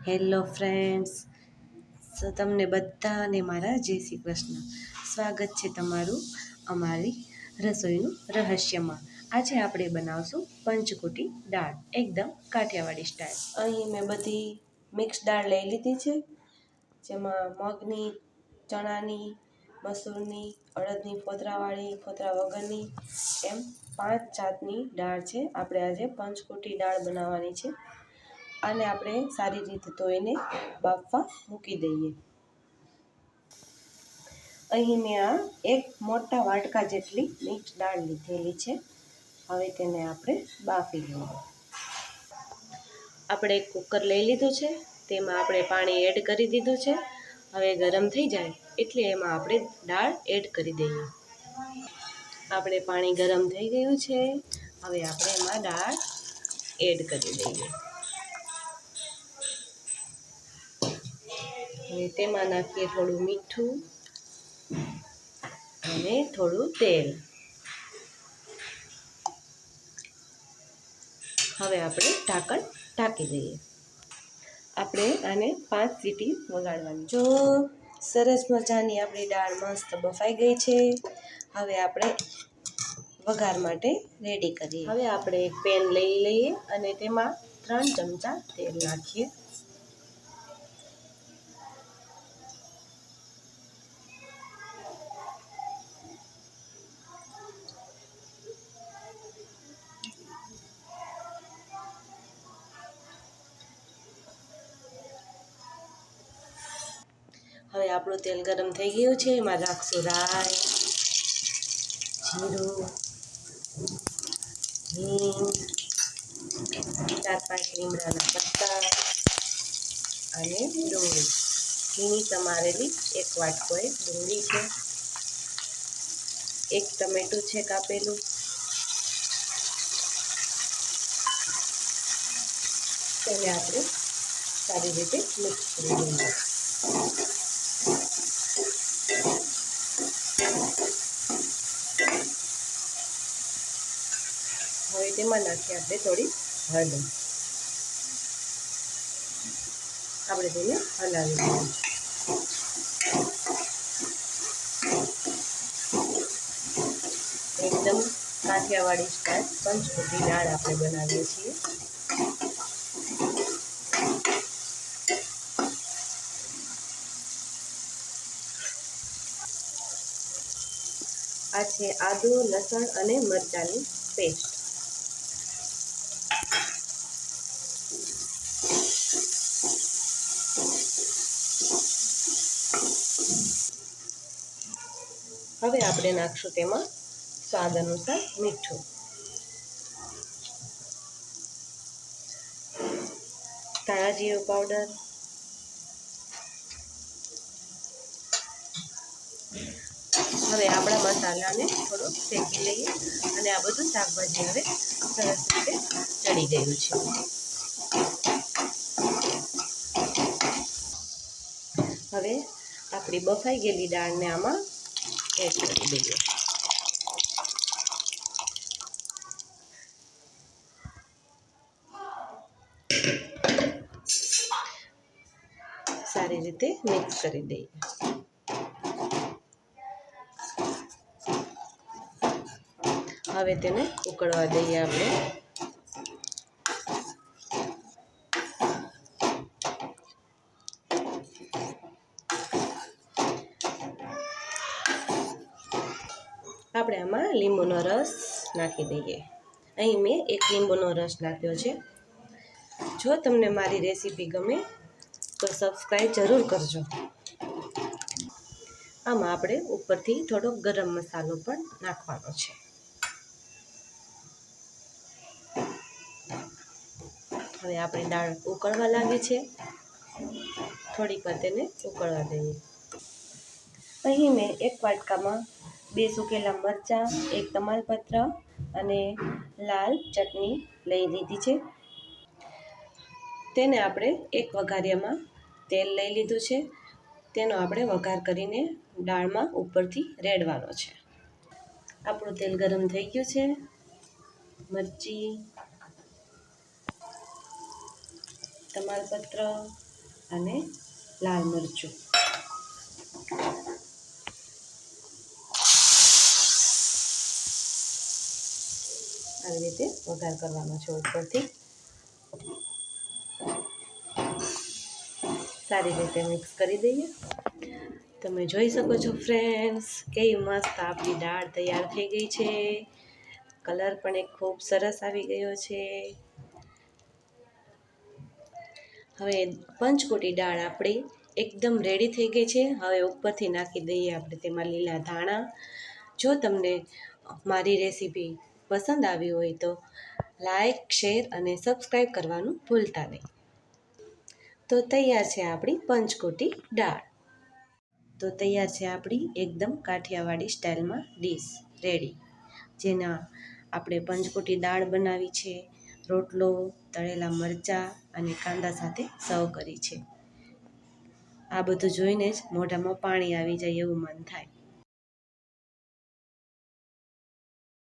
Hello friends, તમને બધાને મારા જય શ્રી કૃષ્ણ. સ્વાગત છે તમારું અમારી રસોઈનું રહસ્યમાં. આજે આપણે બનાવશું પંચકુટી દાળ, એકદમ કાઠિયાવાડી સ્ટાઇલ. અહીં મેં બધી મિક્સ દાળ લઈ લીધી છે, જેમાં મગની, ચણાની, મસૂરની, અડદની, ફોતરાવાળી, ફોતરા વગરની, એમ 5 જાતની દાળ છે. આપણે આજે પંચકુટી દાળ બનાવવાની છે. આને આપણે સારી રીતે ધોઈને બાફવા મૂકી દઈએ. અહીં મેં આ એક મોટા વાટકા જેટલી મિક્સ દાળ લીધેલી છે. હવે તેને આપણે બાફી લઈએ. આપણે એક કુકર લઈ લીધું છે, તેમાં આપણે પાણી એડ કરી દીધું છે. હવે ગરમ થઈ જાય એટલે એમાં આપણે દાળ એડ કરી દઈએ. આપણે પાણી ગરમ થઈ ગયું છે. હવે આપણે એમાં દાળ એડ કરી દઈએ. હવે તેમાં નાખીએ થોડું મીઠું અને થોડું તેલ. હવે આપણે ઢાંકણ ઢાંકી દઈએ. આપણે આને 5 સીટી વગાડવાની. જો સરસ મજાની આપણી દાળ મસ્ત બફાઈ ગઈ છે. હવે આપણે વઘાર માટે રેડી કરીએ. હવે આપણે એક પેન લઈ લઈએ અને તેમાં 3 ચમચા તેલ નાખીએ. હવે આપણું તેલ ગરમ થઈ ગયું છે. એમાં નાખશું રાઈ, જીરું, હિંગ, 4-5 લીમડાના પત્તા અને ડુંગળી. ઝીણી સમારેલી 1 વાટકો ડુંગળી છે, 1 ટમેટું છે કાપેલું. તેને આપણે સારી રીતે મિક્સ કરી દઈએ. હવે તેમાં નાખીએ આપણે થોડી હળદર. આપણે તેને હલાવી દઈએ. એકદમ કાઠિયાવાડી સ્ટાઇલ પંચકુટી દાળ આપણે બનાવીએ છીએ. આ છે આદુ, લસણ અને મરચાંની પેસ્ટ. હવે આપણે નાખશું તેમાં સ્વાદ અનુસાર મીઠું. ધાણા જીરું પાવડર, હવે આપણા મસાલાને થોડો શેકી લઈએ અને આ બધું શાકભાજી હવે સરસ રીતે ચડી ગયું છે. હવે આપણી બફાઈ ગયેલી દાળને આમાં એડ કરી દઈએ. સારી રીતે મિક્સ કરી દઈએ. હવે તેને ઉકળવા દઈએ આપણે. આપણે આમાં લીંબુનો રસ નાખી દઈએ. અહીં મેં 1 લીંબુનો રસ નાખ્યો છે. જો તમને મારી રેસીપી ગમે તો સબસ્ક્રાઈબ જરૂર કરજો. આમાં આપણે ઉપરથી થોડો ગરમ મસાલો પણ નાખવાનો છે. હવે આપણી દાળ ઉકળવા લાગી છે. થોડીક વાર તેને ઉકળવા દઈએ. અહીં મેં 1 વાટકામાં 2 સૂકેલા મરચાં, 1 તમાલપત્ર અને લાલ ચટણી લઈ લીધી છે. તેને આપણે એક વઘારિયામાં તેલ લઈ લીધું છે. તેનો આપણે વઘાર કરીને દાળમાં ઉપરથી રેડવાનો છે. આપણું તેલ ગરમ થઈ ગયું છે. મરચી, તમાલપત્ર, અને લાલ મરચું. આવી રીતે વઘાર કરવાનો છે ઉપરથી. સારી રીતે મિક્સ કરી દઈએ. તમે જોઈ શકો છો ફ્રેન્ડ્સ, કેવી મસ્ત આપણી દાળ તૈયાર થઈ ગઈ છે. કલર પણ એક ખૂબ સરસ આવી ગયો છે. હવે પંચકોટી દાળ આપણી એકદમ રેડી થઈ ગઈ છે. હવે ઉપરથી નાખી દઈએ આપણે તેમાં લીલા ધાણા. જો તમને મારી રેસીપી પસંદ આવી હોય તો લાઈક, શેર અને સબસ્ક્રાઈબ કરવાનું ભૂલતા નહીં. તો તૈયાર છે આપણી પંચકોટી દાળ. તો તૈયાર છે આપણી એકદમ કાઠિયાવાડી સ્ટાઇલમાં ડીશ રેડી, જેના આપણે પંચકોટી દાળ બનાવી છે, રોટલો, તળેલા મરચાં અને કાંદા સાથે સર્વ કરી છે. આ બધું જોઈને જ મોઢામાં પાણી આવી જાય એવું મન થાય.